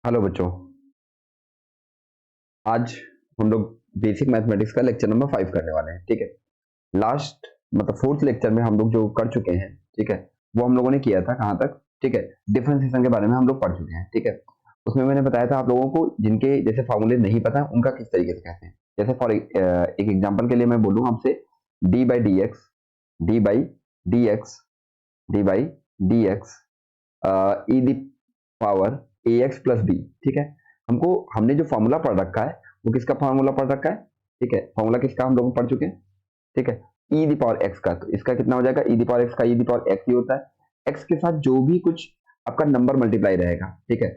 Hello बच्चों। आज हम लोग बेसिक मैथमेटिक्स का लेक्चर नंबर 5 करने वाले हैं। ठीक है। लास्ट मतलब फोर्थ लेक्चर में हम लोग जो कर चुके हैं, ठीक है, वो हम लोगों ने किया था कहाँ तक, ठीक है, डिफरेंशिएशन के बारे में हम लोग पढ़ चुके हैं। ठीक है। उसमें मैंने बताया था आप लोगों को जिनके जैसे फॉर्मूले नहीं पता उनका किस तरीके से कहते हैं। जैसे फॉर एक एग्जाम्पल के लिए मैं बोलूँ आपसे, D by D x, D by D x, D by D X, E the power A X plus B. ठीक है। हमको हमने जो फॉर्मूला पढ़ रखा है वो किसका फॉर्मूला पढ़ रखा है, ठीक है, फॉर्मूला किसका हम लोग पढ़ चुके हैं, ठीक है, ई दी पावर एक्स का। तो इसका कितना हो जाएगा, ई दी पावर एक्स का ई दी पावर एक्स ही होता है। एक्स के साथ जो भी कुछ आपका नंबर मल्टीप्लाई रहेगा, ठीक है,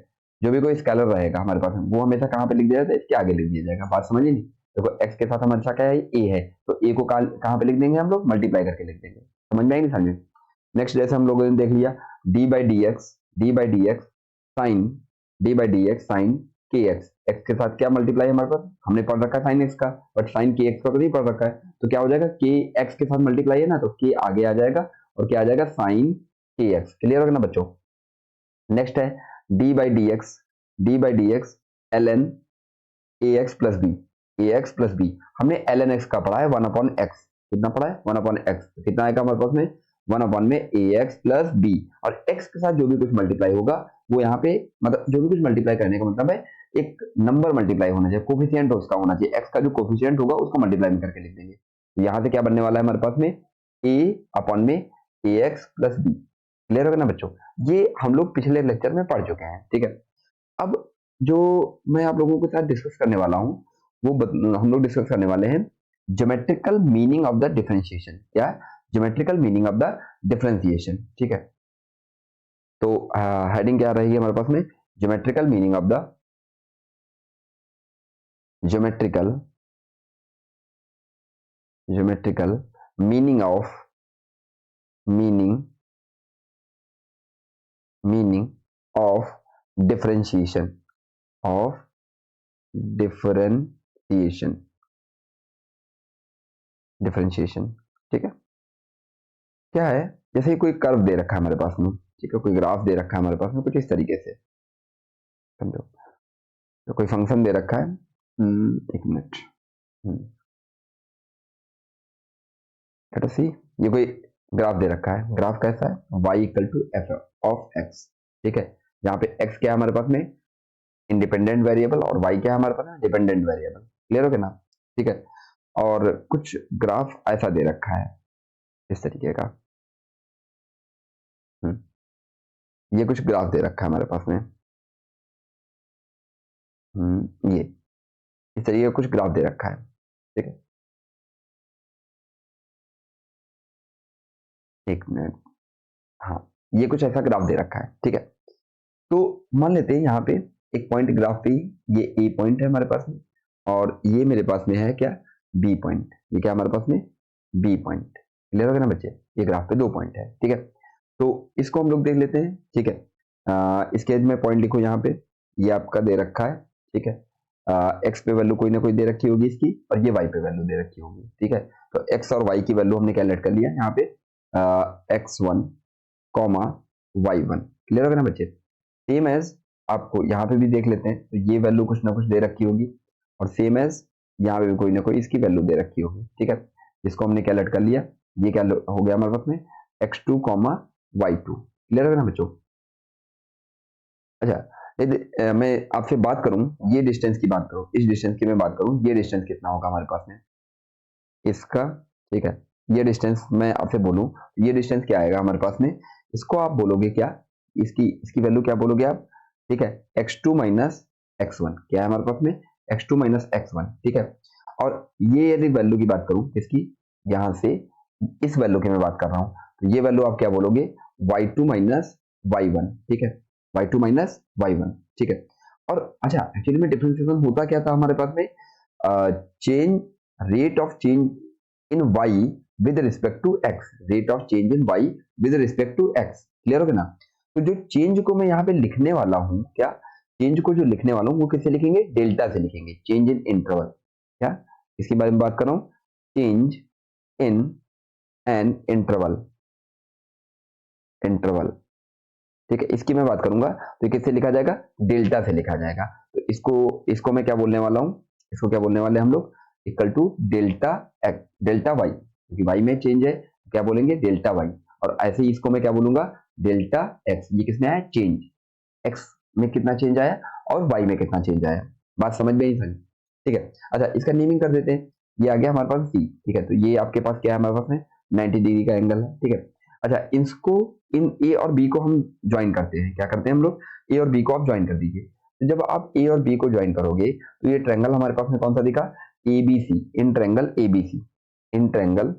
जो भी कोई स्केलर रहेगा हमारे पास वो हमेशा कहाँ पे लिख दिया जाता है, इसके आगे लिख दिया जाएगा। बात समझिए नहीं। देखो एक्स के साथ हमारे क्या है, ए है, तो ए को कहाँ पे लिख देंगे हम लोग, मल्टीप्लाई करके लिख देंगे। समझ में आएगी, समझे। नेक्स्ट जैसे हम लोगों ने देख लिया, D by D x, D by D X sine, D by D X sine के एक्स। एक्स के साथ क्या मल्टीप्लाई है हमारे पास, हमने पढ़ रखा है साइन एक्स का, बट साइन के एक्स का तो नहीं पढ़ रखा है। तो क्या हो जाएगा, के एक्स के साथ मल्टीप्लाई है ना, तो के आगे आ जाएगा और क्या आ जाएगा, साइन के एक्स। क्लियर होगा ना बच्चों। नेक्स्ट है D by D x, D by D X L N A X plus B, A X plus B. हमने एल एन एक्स का पढ़ा है वन अपॉन एक्स। कितना पढ़ा है, वन अपॉन एक्स। कितना आएगा हमारे पास में, वन अपॉन में ए एक्स प्लस बी। और एक्स के साथ जो भी कुछ मल्टीप्लाई होगा वो यहाँ पे, मतलब जो भी कुछ मल्टीप्लाई करने का मतलब है एक नंबर मल्टीप्लाई होना चाहिए, कोफिशिएंट उसका होना चाहिए। एक्स का जो कोफिशिएंट होगा उसको मल्टीप्लाई में करके लिख देंगे। तो यहाँ से क्या बनने वाला है हमारे पास में, ए अपॉन में ए एक्स प्लस बी। क्लियर होगा ना बच्चों। ये हम लोग पिछले लेक्चर में पढ़ चुके हैं। ठीक है। अब जो मैं आप लोगों के साथ डिस्कस करने वाला हूँ हम लोग डिस्कस करने वाले हैं geometrical meaning of the differentiation. क्या, geometrical meaning of the differentiation. ठीक है। तो हेडिंग क्या रहेगी हमारे पास में, geometrical meaning of the, geometrical, geometrical meaning of, meaning, meaning of differentiation, of differentiation, differentiation. ठीक है। क्या है, जैसे कोई कर्व दे रखा है हमारे पास में, ठीक है, कोई ग्राफ दे रखा है हमारे पास में कुछ इस तरीके से, समझो। तो कोई फंक्शन दे रखा है, एक मिनट, लेट सी, ये कोई ग्राफ दे रखा है। ग्राफ कैसा है, y equal to F of x. ठीक है। यहाँ पे x क्या है हमारे पास में, इंडिपेंडेंट वेरिएबल, और y क्या है हमारे पास में, डिपेंडेंट वेरिएबल। क्लियर हो गया ना। ठीक है। और कुछ ग्राफ ऐसा दे रखा है इस तरीके का, ये कुछ ग्राफ दे रखा है हमारे पास में, ये इस तरीके का कुछ ग्राफ दे रखा है। ठीक है। एक मिनट, हाँ, ये कुछ ऐसा ग्राफ दे रखा है। ठीक है। तो मान लेते हैं यहाँ पे एक पॉइंट ग्राफ पे, ये ए पॉइंट है हमारे पास में, और ये मेरे पास में है क्या, बी पॉइंट। ये क्या हमारे पास में, बी पॉइंट। क्लियर हो गया ना बच्चे। ये ग्राफ पे दो पॉइंट है। ठीक है। तो इसको हम लोग देख लेते हैं। ठीक है। इसके एज में पॉइंट लिखो यहाँ पे, ये आपका दे रखा है। ठीक है। एक्स पे वैल्यू कोई ना कोई दे रखी होगी इसकी, और ये वाई पे वैल्यू दे रखी होगी। ठीक है। तो एक्स और वाई की वैल्यू हमने कैलकुलेट कर लिया यहाँ पे, X one comma Y one. Clear हो गया ना बच्चे। सेम एज आपको यहाँ पे भी देख लेते हैं, तो ये वैल्यू कुछ ना कुछ दे रखी होगी, और सेम एज यहाँ पे भी कोई ना कोई इसकी वैल्यू दे रखी होगी। ठीक है। इसको हमने कैलकुलेट कर लिया, ये क्या हो गया हमारे पास में, x two comma Y two. Clear हो गया ना बच्चों। अच्छा, यदि मैं आपसे बात करूं, ये डिस्टेंस की बात करूं, इस डिस्टेंस की मैं बात करूं, ये डिस्टेंस कितना होगा हमारे पास में इसका। ठीक है। ये डिस्टेंस मैं आपसे बोलूं, ये डिस्टेंस क्या आएगा हमारे पास में, इसको आप बोलोगे क्या, इसकी इसकी वैल्यू क्या बोलोगे आप। ठीक है। X two minus x one क्या है हमारे पास में, x two minus x one. ठीक है। और ये यदि वैल्यू की बात करूं इसकी, यहां से इस वैल्यू की मैं बात कर रहा हूं, तो ये वैल्यू आप क्या बोलोगे, y two minus y one. ठीक है। Y two minus y one. ठीक है। और अच्छा, एक्चुअली में डिफरेंशिएशन होता क्या था हमारे पास में, change, rate of change in y with respect to x, rate of change in y with respect to x। Clear हो गया ना। तो जो चेंज को मैं यहाँ पे लिखने वाला हूँ, क्या चेंज को जो लिखने वाला हूँ वो किससे लिखेंगे, डेल्टा से लिखेंगे, चेंज इन इंटरवल। क्या, इसके बारे में बात कर रहा हूँ, change in an interval, interval. ठीक है, इसकी मैं बात करूंगा तो किससे लिखा जाएगा, डेल्टा से लिखा जाएगा। तो इसको मैं क्या बोलने वाला हूँ, इसको क्या बोलने वाले हैं हम लोग, equal to delta x, delta y, क्योंकि वाई में चेंज है तो क्या बोलेंगे, डेल्टा वाई। और ऐसे ही इसको मैं क्या बोलूंगा, डेल्टा एक्स। ये किसमें आया, चेंज, एक्स में कितना चेंज आया और वाई में कितना चेंज आया। बात समझ में ही सही, ठीक है। अच्छा, इसका नेमिंग कर देते हैं। ये आ गया हमारे पास सी, ठीक है। तो ये आपके पास क्या है हमारे पास में, 90 डिग्री का एंगल है, ठीक है। अच्छा, इसको इन ए और बी को हम ज्वाइन करते हैं। क्या करते हैं हम लोग, ए और बी को आप ज्वाइन कर दीजिए। तो जब आप ए और बी को ज्वाइन करोगे तो ये ट्रायंगल हमारे पास में कौन सा दिखा, ABC, in triangle ABC, in triangle,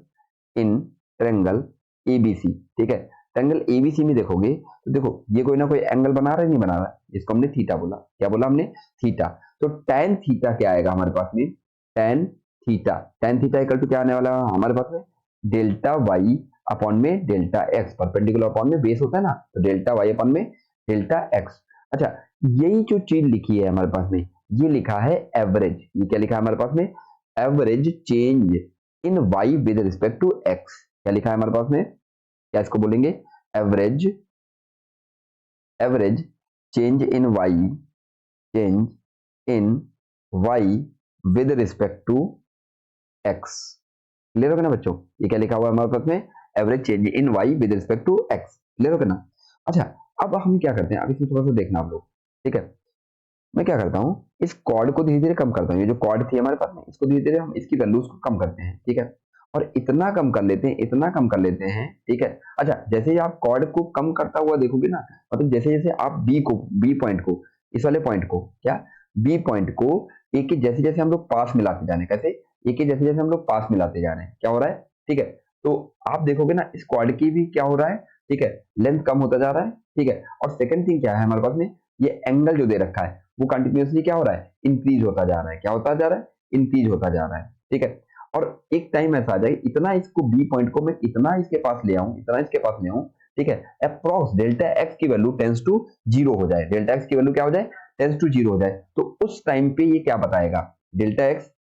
in triangle ABC, ठीक है। ट्रायंगल एबीसी में देखोगे तो देखो ये कोई ना कोई एंगल बना रहा है, नहीं बना रहा है, इसको हमने थीटा बोला। क्या बोला हमने, थीटा। तो tan थीटा क्या आएगा हमारे पास में, tan theta, tan theta equal to क्या आने वाला है हमारे पास में, डेल्टा वाई अपॉन में डेल्टा एक्स, परपेंडिकुलर अपॉन में बेस होता है ना, तो डेल्टा वाई अपॉन में डेल्टा एक्स। अच्छा, यही जो चीज लिखी है हमारे पास में, ये लिखा है एवरेज। ये क्या लिखा है हमारे पास में, average change in y with respect to x. क्या लिखा है हमारे पास में, क्या इसको बोलेंगे, average, average change in y, change in y with respect to x. Clear होगा ना बच्चों, ये क्या लिखा हुआ है हमारे पास में, average change in y with respect to x. Clear होगा ना। अच्छा, अब हम क्या करते हैं, अब इसमें थोड़ा सा देखना आप लोग, ठीक है। मैं क्या करता हूँ, इस कॉर्ड को धीरे धीरे कम करता हूँ। ये जो कॉर्ड थी हमारे पास में, इसको धीरे धीरे हम इसकी वैल्यूज को कम करते हैं, ठीक है। और इतना कम कर लेते हैं, इतना कम कर लेते हैं, ठीक है। अच्छा, जैसे ही आप कॉर्ड को कम करता हुआ देखोगे ना, मतलब जैसे जैसे आप बी पॉइंट को, इस वाले पॉइंट को, क्या, बी पॉइंट को एक के जैसे जैसे हम लोग पास मिलाते जाने, कैसे, एक के जैसे जैसे हम लोग पास मिलाते जा रहे हैं, क्या हो रहा है, ठीक है। तो आप देखोगे ना, इस कॉर्ड की भी क्या हो रहा है, ठीक है, लेंथ कम होता जा रहा है, ठीक है। और सेकंड थिंग क्या है हमारे पास में, ये एंगल जो दे रखा है वो कंटिन्यूअसली क्या हो रहा है, इंक्रीज होता जा रहा है। क्या होता जा रहा है, इंक्रीज होता जा रहा है, ठीक है। और एक टाइम ऐसा आ जाए, इतना इसको बी पॉइंट को मैं इतना इसके पास ले आऊं, इतना इसके पास ले आऊं, ठीक है, अप्रॉक्स डेल्टा एक्स की वैल्यू टेंस टू जीरो हो जाए, डेल्टा एक्स की वैल्यू क्या हो जाए, टेंस टू जीरो हो जाए। तो उस टाइम पे ये क्या बताएगा, delta x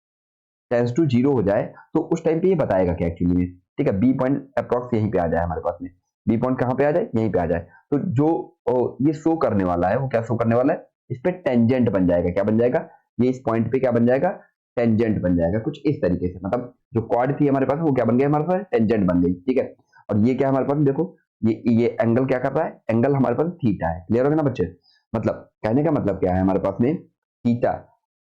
tends to zero हो जाए तो उस टाइम पे ये बताएगा क्या एक्चुअली में, ठीक है। बी पॉइंट अप्रॉक्स यहीं पे आ जाए हमारे पास में, बी पॉइंट कहाँ पे आ जाए, यहीं पे आ जाए। तो जो ये शो करने वाला है वो क्या शो करने वाला है, इस पे टेंजेंट बन जाएगा। क्या बन जाएगा, ये इस पॉइंट पे क्या बन जाएगा, टेंजेंट बन जाएगा, कुछ इस तरीके से। मतलब जो क्वाड थी हमारे पास वो क्या बन गया हमारे पास, टेंजेंट बन गई, ठीक है। और ये क्या हमारे पास, देखो ये एंगल क्या कर रहा है, एंगल हमारे पास थीटा है। क्लियर हो गया ना बच्चे, मतलब कहने का मतलब क्या है हमारे पास में, थीटा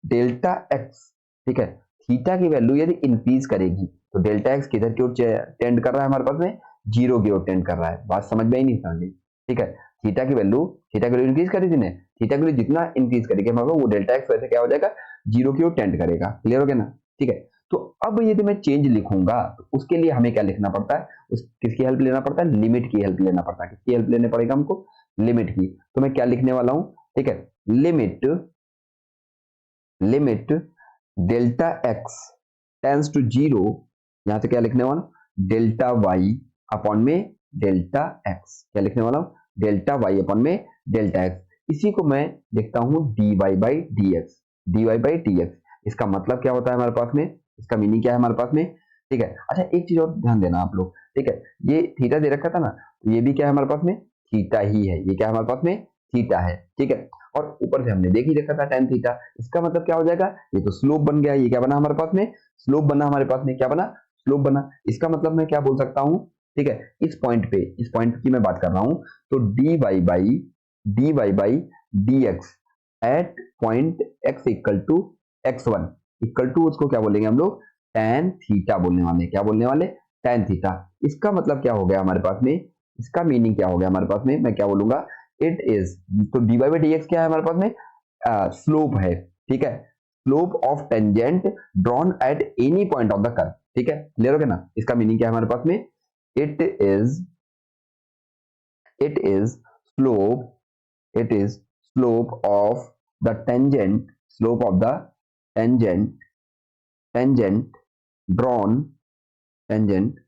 डेल्टा एक्स, ठीक है। थीटा की वैल्यू यदि इंक्रीज करेगी तो डेल्टा एक्स किधर की ओर टेंड कर रहा है हमारे पास में, जीरो की ओर टेंड कर रहा है। बात समझ में ही नहीं समझी, ठीक है। थीटा की वैल्यू इंक्रीज करी थी ने, थीटा की वैल्यू जितना इंक्रीज करेगी हमारे वो डेल्टा एक्स वैसे क्या हो जाएगा, जीरो की ओर टेंड करेगा। क्लियर हो गया ना, ठीक है। तो अब यदि मैं चेंज लिखूंगा तो उसके लिए हमें क्या लिखना पड़ता है, उस किसकी हेल्प लेना पड़ता है, लिमिट की हेल्प लेना पड़ता है। किसकी हेल्प लेने पड़ेगा हमको, लिमिट की। तो मैं क्या लिखने वाला हूं, ठीक है, limit, limit delta x tends to zero, यहां से क्या लिखने वाला, डेल्टा वाई अपॉन में डेल्टा एक्स। क्या लिखने वाला हूं, डेल्टा वाई अपॉन में डेल्टा एक्स। इसी को मैं लिखता हूं d y by D x, d y by D x. इसका मतलब क्या होता है हमारे पास में, इसका मीनिंग क्या है हमारे पास में, ठीक है। अच्छा, एक चीज और ध्यान देना आप लोग, ठीक है। ये थीटा दे रखा था ना, तो ये भी क्या है हमारे पास में, थीटा ही है। ये क्या है हमारे पास में, थीटा है, ठीक है। और ऊपर से हमने देख ही रखा था tan थीटा, इसका मतलब क्या हो जाएगा, ये तो स्लोप बन गया। ये क्या बना हमारे पास में, स्लोप बना हमारे पास में, क्या बना, स्लोप बना। इसका मतलब मैं क्या बोल सकता हूं, ठीक है, इस पॉइंट पे, इस पॉइंट की मैं बात कर रहा हूं, तो dy by dx at point x equal to x1 equal to, उसको क्या बोलेंगे हम लोग, tan थीटा बोलने वाले। क्या बोलने वाले, tan थीटा। इसका मतलब क्या हो गया हमारे पास में, इसका मीनिंग क्या हो गया हमारे पास में, मैं क्या बोलूंगा, इट इज, तो dy बाई dx क्या है हमारे पास में, स्लोप है, ठीक है, slope of tangent drawn at any point of the curve, ठीक है। क्लियर हो गया ना। इसका मीनिंग क्या है हमारे पास में, it is, it is slope, it is slope of the tangent, slope of the tangent, tangent drawn, tangent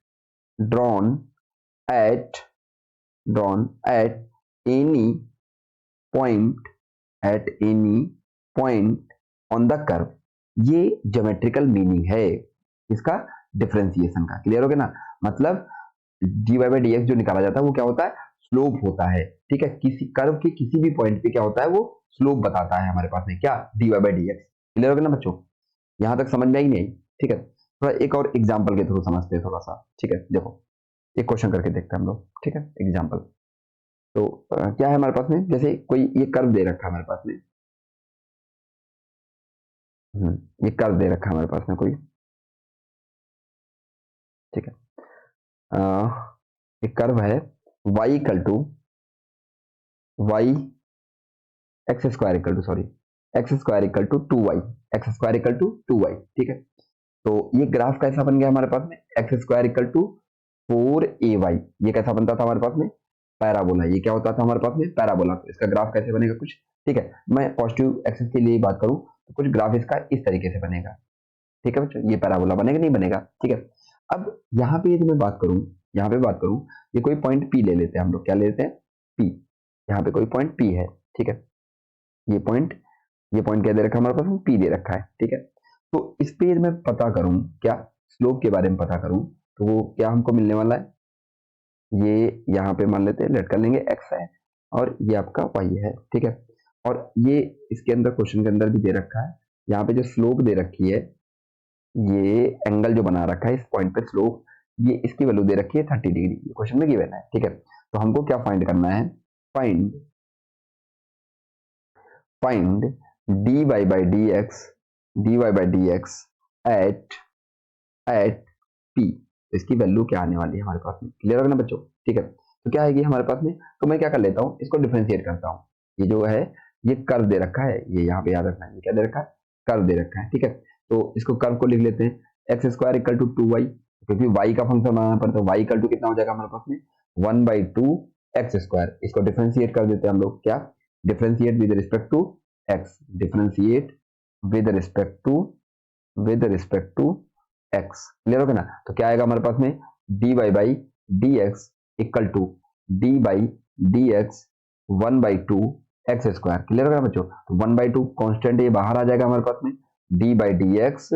drawn at, drawn at any point, at any point on the curve. ये geometrical meaning है इसका, differentiation का। Clear हो गया ना, मतलब dy by dx जो निकाला जाता है वो क्या होता है, स्लोप होता है, ठीक है, किसी कर्व के किसी भी पॉइंट पे क्या होता है, वो स्लोप बताता है हमारे पास में, क्या, dy by D x. Clear हो गया ना बच्चों, यहां तक समझ में आई नहीं? ठीक है, थोड़ा एक और एग्जाम्पल के थ्रू समझते हैं थोड़ा सा। ठीक है, देखो एक क्वेश्चन करके देखते हैं हम लोग। ठीक है, एग्जाम्पल तो क्या है हमारे पास में, जैसे कोई ये कर्व दे रखा है हमारे पास में, ये कर्व दे रखा है हमारे पास में कोई, ठीक है, एक कर्व है y equal to y x square equal to, sorry, x square equal to 2y, x square equal to 2y। ठीक है, तो ये ग्राफ कैसा बन गया हमारे पास में, x square equal to 4ay, ये कैसा बनता था हमारे पास में, पैराबोला। ये क्या होता था हमारे पास में, पैराबोला। तो इसका ग्राफ कैसे बनेगा कुछ, ठीक है, मैं पॉजिटिव एक्सिस के लिए बात करूं तो कुछ ग्राफ इसका इस तरीके से बनेगा। ठीक है बच्चों, ये पैराबोला बनेगा, नहीं बनेगा? ठीक है, अब यहाँ पे यदि मैं बात करूं, यहाँ पे बात करूं, ये कोई पॉइंट P ले लेते हैं हम लोग, क्या ले लेते हैं, P। यहाँ पे कोई पॉइंट P है, ठीक है, ये पॉइंट क्या दे रखा है हमारे पास में, P दे रखा है। ठीक है, तो इस पे मैं पता करूं क्या, स्लोप के बारे में पता करूं, तो वो क्या हमको मिलने वाला है, ये यहाँ पे मान लेते हैं, लेट कर लेंगे x है और ये आपका y है। ठीक है, और ये इसके अंदर क्वेश्चन के अंदर भी दे रखा है, यहाँ पे जो स्लोप दे रखी है, ये एंगल जो बना रखा है इस पॉइंट पे स्लोप, ये इसकी वैल्यू दे रखी है 30 डिग्री, ये क्वेश्चन में गिवन है। ठीक है, तो हमको क्या फाइंड करना है, find find dy by D x at p, इसकी वैल्यू क्या आने वाली है हमारे पास में। क्लियर होगा ना बच्चों? ठीक है, तो क्या आएगी हमारे पास में, तो मैं क्या कर लेता हूँ, इसको डिफरेंशिएट करता हूँ। ये जो है, ये कर्व दे रखा है, ये यहाँ पे याद रखना है, ये क्या दे रखा है, कर्व दे रखा है। ठीक है, तो इसको कर्व को लिख लेते हैं, x square equal to 2y, क्योंकि y का फंक्शन बनाना पड़ता है, y इक्वल टू कितना हो जाएगा हमारे पास में, 1/2 एक्स स्क्वायर। इसको डिफरेंशिएट कर देते हैं हम लोग, क्या, differentiate with respect to x, differentiate with respect to x। Clear हो गया ना? तो क्या आएगा हमारे पास में, dy by D x equal to d by D x 1/2 x square. Clear हो गया बच्चों? तो 1/2 कॉन्स्टेंट ये बाहर आ जाएगा हमारे पास में, D by D x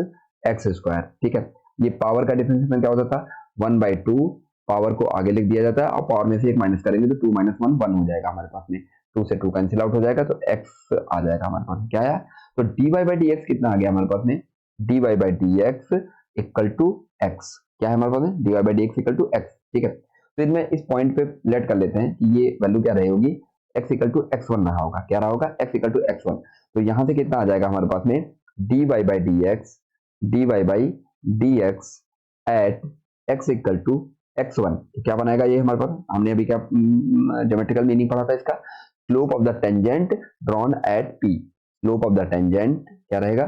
square. ठीक है, ये पावर का डिफरेंशिएशन क्या होता था, 1/2, पावर को आगे लिख दिया जाता है और पावर में से एक माइनस करेंगे तो 2 - 1 1 हो जाएगा हमारे पास में, 2 से 2 कैंसिल आउट हो जाएगा, तो x आ जाएगा हमारे पास। क्या आया, तो dy बाई डी एक्स कितना आ गया हमारे पास में, dy by D x equal to x. क्या है हमारे पास में, dy by D x equal to x. ठीक है, तो इसमें इस पॉइंट पे लेट कर लेते हैं कि ये वैल्यू क्या रही होगी, x इक्वल टू x1 रहा होगा। क्या रहा होगा, x इक्वल टू x1। तो यहां से कितना आ जाएगा हमारे पास में, dy by D x at x equal to x1। तो क्या बनाएगा ये हमारे पास, हमने अभी क्या ज्योमेट्रिकल मीनिंग पढ़ा था इसका, slope of the tangent drawn at p। Slope of the tangent क्या रहेगा,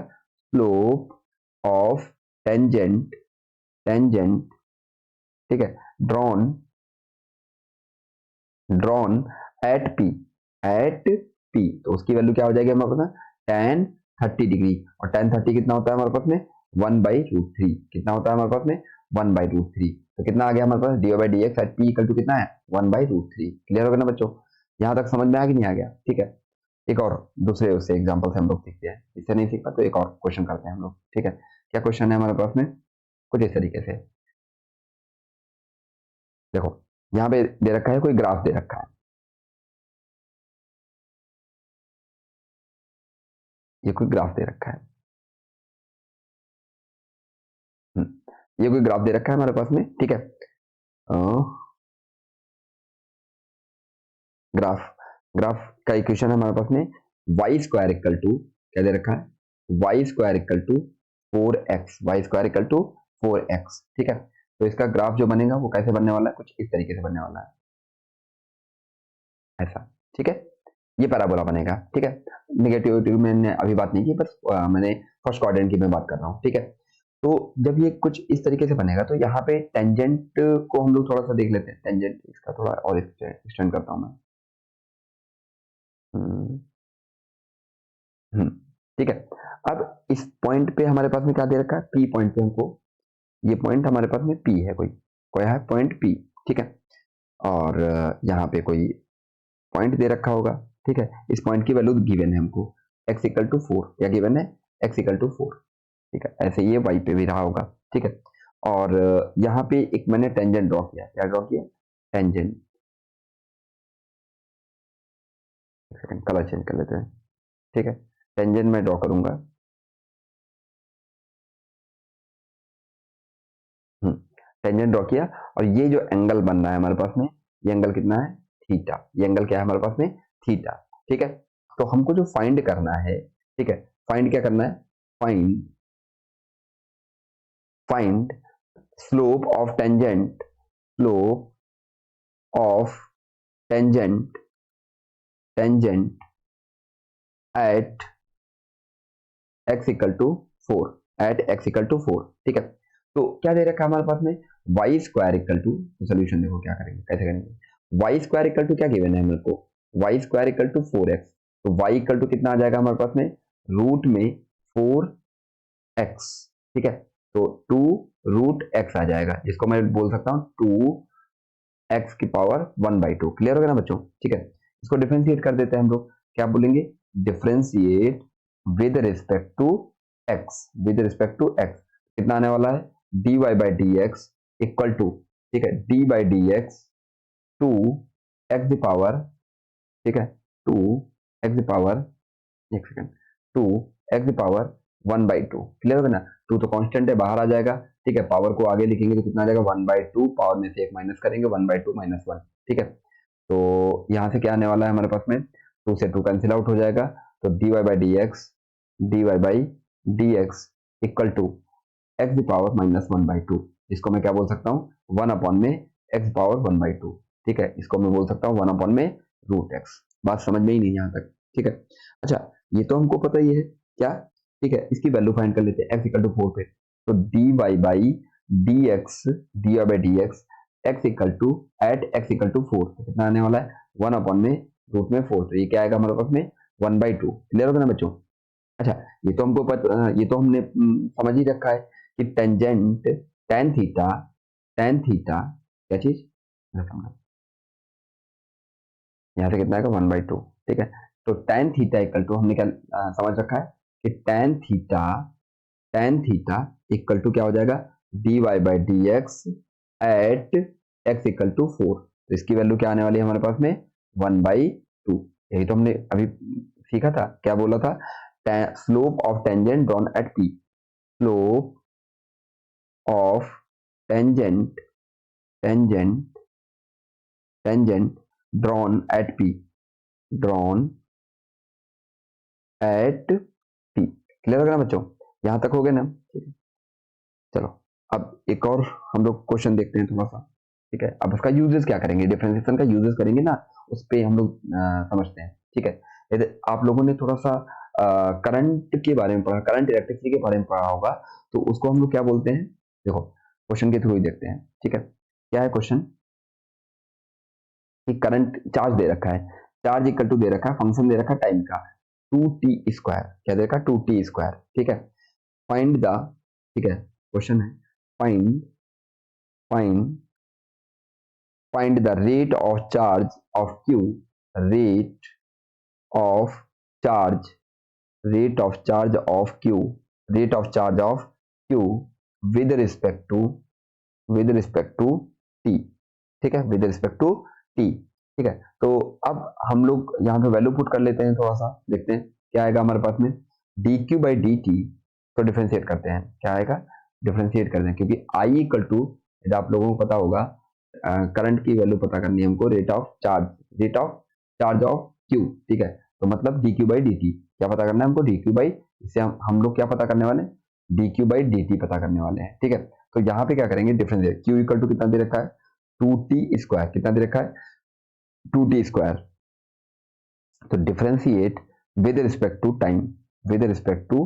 स्लोप ऑफ टेंजेंट ठीक है, ड्रॉन एट p, तो उसकी वैल्यू क्या हो जाएगी हमारे पास, tan 30 डिग्री, और tan 30 कितना होता है हमारे पास में, 1/√3। कितना होता है हमारे पास में, 1/√3। तो कितना आ गया हमारे पास, dy by D x at p equal to कितना है, 1/√3। क्लियर हो गया ना बच्चों? यहाँ तक समझ में आ कि नहीं आ गया? ठीक है, एक और दूसरे उससे एग्जाम्पल से हम लोग सीखते हैं, इससे नहीं सीखा तो एक और क्वेश्चन करते हैं हम लोग। ठीक है, क्या क्वेश्चन है हमारे पास में, कुछ इस तरीके से देखो, यहाँ पे दे रखा है, कोई ग्राफ दे रखा है, ये कोई ग्राफ दे रखा है, ये कोई ग्राफ दे रखा है हमारे पास में। ठीक है, ग्राफ ग्राफ का इक्वेशन है हमारे पास में, वाई स्क्वायर इक्वल टू, क्या दे रखा है, y square equal to 4x, y square equal to 4x। ठीक है, तो इसका ग्राफ जो बनेगा वो कैसे बनने वाला है, कुछ इस तरीके से बनने वाला है, ऐसा। ठीक है, ये पैराबोला बनेगा। ठीक है, नेगेटिविटी मैंने अभी बात नहीं की, बस मैंने फर्स्ट क्वाड्रेंट की मैं बात कर रहा हूँ। ठीक है, तो जब ये कुछ इस तरीके से बनेगा तो यहाँ पे टेंजेंट को हम लोग थोड़ा सा देख लेते हैं, टेंजेंट इसका थोड़ा और एक्सटेंड करता हूँ मैं। हम्म, हम्म, ठीक है, अब इस पॉइंट पे हमारे पास में क्या दे रखा है, पी पॉइंट पे हमको, ये पॉइंट हमारे पास में पी है, कोई कोई है पॉइंट पी। ठीक है, और यहाँ पे कोई पॉइंट दे रखा होगा। ठीक है, इस पॉइंट की वैल्यू गिवन है हमको, x इक्वल टू 4, या गिवन है x इक्वल टू 4। ठीक है, ऐसे ये y पे भी रहा होगा। ठीक है, और यहाँ पे एक मैंने टेंजेंट ड्रॉ किया, क्या ड्रॉ किया, टेंजेंट। सेकंड कलर चेंज कर लेते हैं, ठीक है। टेंजेंट मैं ड्रॉ करूंगा, टेंजेंट ड्रॉ किया, और ये जो एंगल बन रहा है हमारे पास में, ये एंगल कितना है, थीटा। ये एंगल क्या है हमारे पास में, थीटा, ठीक है। तो हमको जो फाइंड करना है, ठीक है, फाइंड क्या करना है, find find slope of tangent, slope of tangent, tangent at x equal to 4, at x equal to 4, ठीक है। तो क्या दे रखा है हमारे पास में, y square equal to, solution देखो क्या करेंगे, कैसे करेंगे, वाई स्क्वायर इक्वल टू क्या गिवन है मेरे को, Y square equal to 4x, तो वाई इक्वल टू कितना आ जाएगा हमारे पास में, रूट में 4x, ठीक है। तो 2 रूट x आ जाएगा, जिसको मैं बोल सकता हूँ 2x की पावर 1/2। क्लियर हो गया ना बच्चों, ठीक है। इसको डिफरेंशिएट कर देते हैं हम लोग, क्या बोलेंगे, differentiate with respect to x, with respect to x कितना आने वाला है, dy by D x equal to, ठीक है, d by D x two x the power, ठीक है, टू एक्स द पावर, एक second, two x the power 1/2। Clear हो गया ना, टू तो कांस्टेंट है, बाहर आ जाएगा, ठीक है। पावर को आगे लिखेंगे तो कितना आ जाएगा, 1/2, पावर में से एक माइनस करेंगे, 1/2 माइनस 1, ठीक है। तो यहाँ से क्या आने वाला है हमारे पास में, 2 से 2 कैंसिल आउट हो जाएगा, तो dy by D x equal to x the power minus 1/2, इसको मैं क्या बोल सकता हूँ, 1 अपॉन में एक्स पावर 1/2, ठीक है। इसको मैं बोल सकता हूँ 1 अपॉन में रूट एक्स। बात समझ में ही नहीं यहाँ तक, ठीक है। अच्छा, ये तो हमको पता ही है क्या, ठीक है। इसकी वैल्यू फाइंड कर लेते हैं x इक्वल टू 4 पे, तो dy by d by D x equal to at x equal to 4, तो कितना आने वाला है, 1 अपॉन में रूट में 4, तो ये क्या आएगा हमारे पास में 1/2। क्लियर हो गया ना बच्चों। अच्छा, ये तो हमको ये तो हमने समझ ही रखा है कि टेंजेंट टेन थीटा क्या चीज, यहाँ से कितना आएगा 1/2, ठीक है। तो टेन थीटा इक्वल टू हमने क्या समझ रखा है कि टेन थीटा इक्वल टू क्या हो जाएगा, dy by D x at x equal to 4, तो इसकी वैल्यू क्या आने वाली है हमारे पास में 1/2। यही तो हमने अभी सीखा था, क्या बोला था, slope of tangent drawn at p, slope of tangent tangent tangent drawn at p, drawn at p। Clear हो गया ना बच्चों, यहां तक हो गया ना, ठीक है। चलो, अब एक और हम लोग क्वेश्चन देखते हैं थोड़ा सा, ठीक है। अब उसका यूजेस क्या करेंगे, डिफरेंशिएशन का यूजेस करेंगे ना, उस पे हम लोग समझते हैं, ठीक है। यदि आप लोगों ने थोड़ा सा करंट के बारे में पढ़ा, करंट इलेक्ट्रिसिटी के बारे में पढ़ा होगा, तो उसको हम लोग क्या बोलते हैं, देखो क्वेश्चन के थ्रू ही देखते हैं, ठीक है। क्या है क्वेश्चन, कि करंट चार्ज दे रखा है, चार्ज इक्वल टू दे रखा है, फंक्शन दे रखा है टाइम का 2t², क्या दे रखा है 2t², ठीक है। फाइंड द, ठीक है, क्वेश्चन है, find find find the rate of charge of q, rate of charge rate of charge of q, rate of charge of q with respect to, with respect to t, ठीक है, with respect to t, ठीक है। तो अब हम लोग यहाँ पे वैल्यू पुट कर लेते हैं, थोड़ा सा देखते हैं क्या आएगा हमारे पास में, dq बाई dt, तो डिफरेंशिएट करते हैं, क्या आएगा, डिफरेंशिएट करते हैं, क्योंकि i इक्वल टू, यदि आप लोगों को पता होगा, करंट की वैल्यू पता करनी है हमको, rate of charge of q, ठीक है। तो मतलब dq बाई dt क्या पता करना है हमको, dq बाई, इससे हम लोग क्या पता करने वाले हैं, dq बाई dt पता करने वाले हैं, ठीक है। तो यहाँ पे क्या करेंगे, डिफरेंशिएट, q इक्वल टू कितना दे रखा है 2t², कितना दे रखा है 2t², तो differentiate with respect to time, with respect to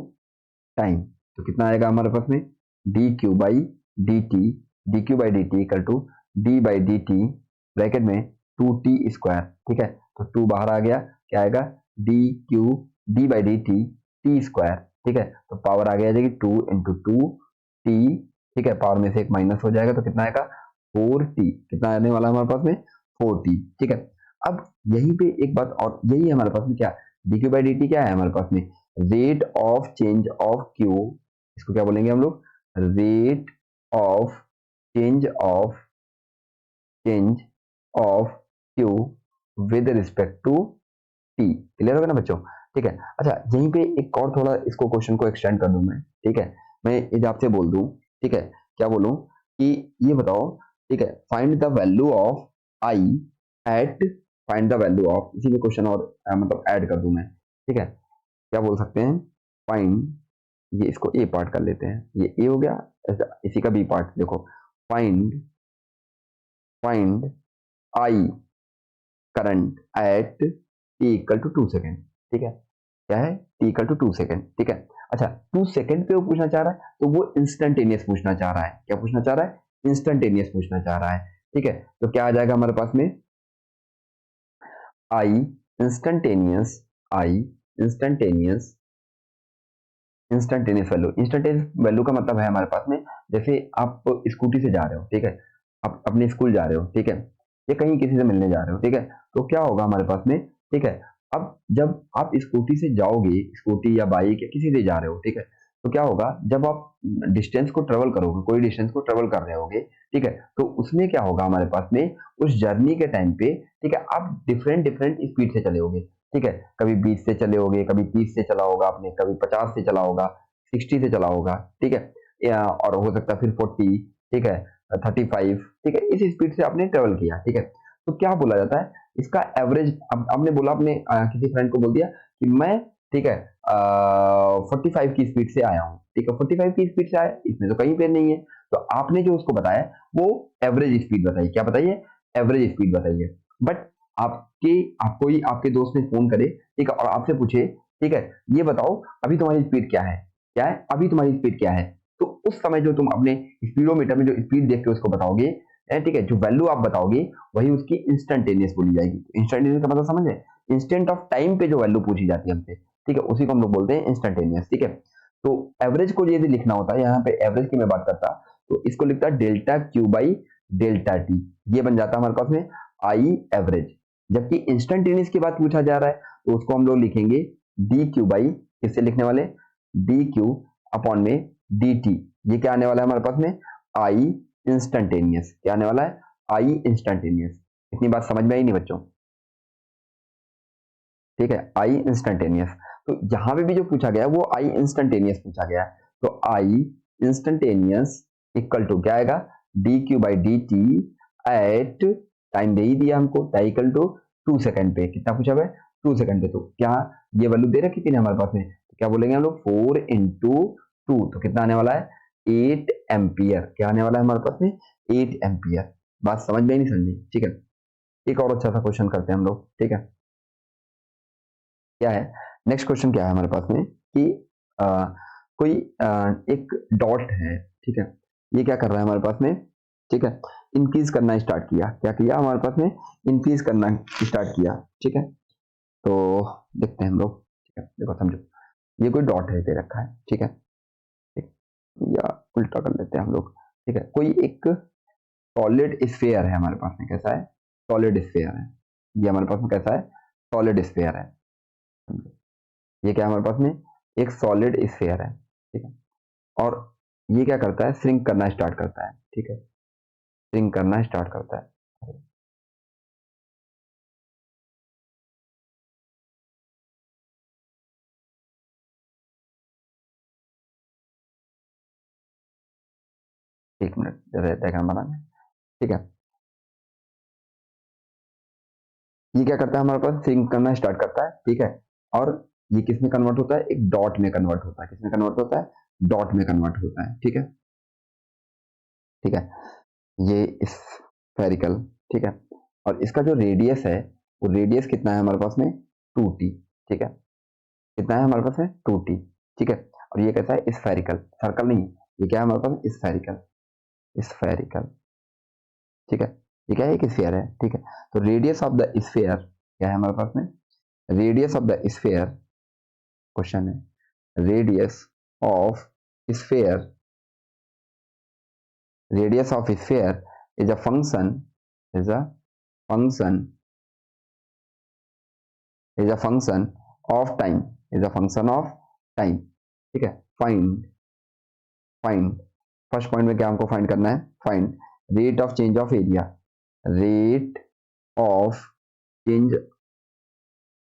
time, तो कितना आएगा हमारे पास में, dq by dt, dq by dt equal to d by dt bracket में 2t², ठीक है। तो 2 बाहर आ गया, क्या आएगा, dq d by dt t², ठीक है। तो पावर आ गया जाएगी 2 इंटू 2t, ठीक है, पावर में से एक माइनस हो जाएगा, तो कितना आएगा 4t, कितना आने वाला हमारे पास में 4t, ठीक है। अब यहीं पे एक बात और, यही है हमारे पास में क्या, dq बाई dt क्या है हमारे पास में, rate of change of q, इसको क्या बोलेंगे हम लोग, rate of change of q with respect to t. Clear हो गया ना बच्चों? ठीक है। अच्छा, यहीं पे एक और थोड़ा इसको क्वेश्चन को एक्सटेंड कर दूं मैं, ठीक है। मैं ये आपसे बोल दूं, ठीक है, क्या बोलूं कि ये बताओ, ठीक है, find the value of I at, find the value of, इसी में क्वेश्चन और मतलब ऐड कर दूं मैं, ठीक है। क्या बोल सकते हैं, फाइंड, ये इसको ए पार्ट कर लेते हैं, ये ए हो गया, इसी का बी पार्ट देखो, find, find I current at t equal to 2 second, ठीक है। क्या है, टी इक्वल टू 2 सेकेंड, ठीक है। अच्छा, 2 सेकेंड पे वो पूछना चाह रहा है, तो वो इंस्टेंटेनियस पूछना चाह रहा है। क्या पूछना चाह रहा है, इंस्टेंटेनियस पूछना चाह रहा है, ठीक है। तो क्या आ जाएगा हमारे पास में, I instantaneous, I instantaneous, instantaneous value, instantaneous value का मतलब है हमारे पास में, जैसे आप स्कूटी से जा रहे हो, ठीक है, आप अपने स्कूल जा रहे हो, ठीक है, या कहीं किसी से मिलने जा रहे हो, ठीक है, तो क्या होगा हमारे पास में, ठीक है। अब जब आप स्कूटी से जाओगे, स्कूटी या बाइक या किसी से जा रहे हो, ठीक है, तो क्या होगा, जब आप डिस्टेंस को ट्रेवल करोगे, कोई डिस्टेंस को ट्रेवल कर रहे होगे, ठीक है, तो उसमें क्या होगा हमारे पास में, उस जर्नी के टाइम पे, ठीक है, आप डिफरेंट डिफरेंट स्पीड से चले होगे, ठीक है। कभी 20 से चले होगे, कभी 30 से चला होगा आपने, कभी 50 से चला होगा, 60 से चला होगा, ठीक है, और हो सकता है फिर 40, ठीक है, 35, ठीक है, इस स्पीड से आपने ट्रेवल किया, ठीक है। तो क्या बोला जाता है, इसका एवरेज, अब आपने बोला, आपने किसी फ्रेंड को बोल दिया कि मैं, ठीक है, 45 की स्पीड से आया हूँ, ठीक है, 45 की स्पीड से आया, इसमें तो कहीं पे नहीं है, तो आपने जो उसको बताया वो एवरेज स्पीड बताइए, क्या बताइए, एवरेज स्पीड बताइए। बट आपके, आपको ही आपके दोस्त ने फोन करे, ठीक है, और आपसे पूछे, ठीक है, ये बताओ अभी तुम्हारी स्पीड क्या है, क्या है अभी तुम्हारी स्पीड क्या है, तो उस समय जो तुम अपने स्पीडोमीटर में जो स्पीड देख के उसको बताओगे, ठीक है, जो वैल्यू आप बताओगे वही उसकी इंस्टेंटेनियस बोली जाएगी। इंस्टेंटेनियस का मतलब समझे, इंस्टेंट ऑफ टाइम पे जो वैल्यू पूछी जाती है हमसे, ठीक है, उसी को हम लोग बोलते हैं इंस्टेंटेनियस, ठीक है। तो एवरेज को यदि लिखना होता है, यहाँ पे एवरेज की मैं बात करता, तो इसको लिखता delta Q by delta T, ये बन जाता हमारे पास में आई एवरेज। जबकि इंस्टेंटेनियस की बात पूछा जा रहा है, तो उसको हम लोग लिखेंगे डी क्यू बाई, किससे लिखने वाले, डी क्यू अपॉन में डी टी। ये क्या आने वाला है हमारे पास में, आई इंस्टेंटेनियस, क्या आने वाला है, आई इंस्टेंटेनियस। इतनी बात समझ में आई नहीं बच्चों, ठीक है, आई इंस्टेंटेनियस। तो यहां पे भी जो पूछा गया वो आई इंस्टेंटेनियस पूछा गया है, तो आई इंस्टेंटेनियस इक्वल टू क्या आएगा, D Q by D T at, time दे ही दिया हमको, टाइम इक्वल टू 2 सेकेंड पे, कितना पूछा हुआ है, 2 सेकेंड पे। तो क्या ये वैल्यू दे रखी थी ना हमारे पास में, तो क्या बोलेंगे हम लोग, 4 × 2, तो कितना आने वाला है, 8 एम्पियर। क्या आने वाला है हमारे पास में, 8 एम्पियर। बात समझ में ही नहीं समझी, ठीक है। एक और अच्छा सा क्वेश्चन करते हैं हम लोग, ठीक है। क्या है, नेक्स्ट क्वेश्चन क्या है हमारे पास में कि आ, कोई एक डॉट है, ठीक है, ये क्या कर रहा है हमारे पास में, ठीक है, इंक्रीज करना स्टार्ट किया, क्या किया हमारे पास में, इंक्रीज करना स्टार्ट किया, ठीक है। तो देखते हैं हम लोग, ठीक है, देखो समझो, ये कोई डॉट है दे रखा है, ठीक है, ठीक, या उल्टा कर लेते हैं हम लोग, ठीक है, कोई एक सॉलिड स्फेयर है हमारे पास में, कैसा है, सॉलिड स्फेयर है, ये हमारे पास में कैसा है, सॉलिड स्फेयर है, ये क्या है हमारे पास में, एक सॉलिड स्फेयर है, ठीक है, और ये क्या करता है, श्रिंक करना स्टार्ट करता है, ठीक है, श्रिंक करना स्टार्ट करता है। एक मिनट, जैसे डायग्राम बनाना है, ठीक है, ये क्या करता है हमारे पास, श्रिंक करना स्टार्ट करता है, ठीक है, और ये किस में कन्वर्ट होता है, एक डॉट में कन्वर्ट होता है, किसमें कन्वर्ट होता है, डॉट में कन्वर्ट होता है, ठीक है, ठीक है, ये स्फेरिकल, ठीक है, और इसका जो रेडियस है, वो रेडियस कितना है हमारे पास में, 2t, ठीक है, कितना है हमारे पास में, 2t, ठीक है, और ये कैसा है, स्फेरिकल, सर्कल नहीं, ये क्या है हमारे पास, स्फेरिकल, स्फेरिकल, ठीक है, ये क्या है, एक स्फेयर है, ठीक है। तो रेडियस ऑफ द स्फेयर क्या है हमारे पास में, radius of the sphere, question है, radius of sphere, radius of sphere is a function, is a function, is a function of time, is a function of time, ठीक है। Find, find, first point में क्या हमको find करना है, find rate of change of area, rate of change,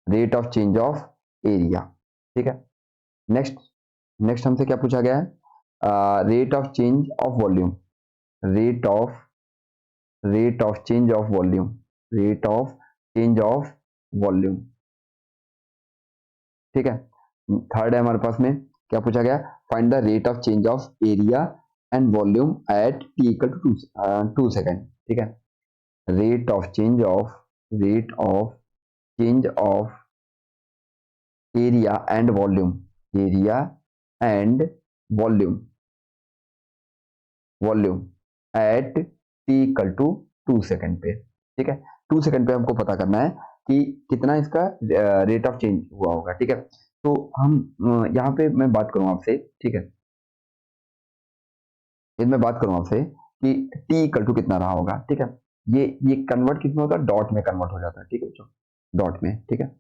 rate of change of area, ठीक है। Next next हमसे क्या पूछा गया है, rate of change of volume, rate of change of volume, rate of change of volume, ठीक है। Third है हमारे पास में क्या पूछा गया, find the rate of change of area and volume at t equal to 2 second, ठीक है। Rate of change of area and volume, area and volume volume at t equal to 2 second पे, ठीक है। 2 सेकेंड पे हमको पता करना है कि कितना इसका रेट ऑफ चेंज हुआ होगा, ठीक है। तो हम यहाँ पे मैं बात करूँ आपसे, ठीक है, इसमें बात करूँ आपसे कि टी इक्वल टू कितना रहा होगा, ठीक है। ये कन्वर्ट कितना होता है, डॉट में कन्वर्ट हो जाता है, ठीक है बच्चों, डॉट में, ठीक है।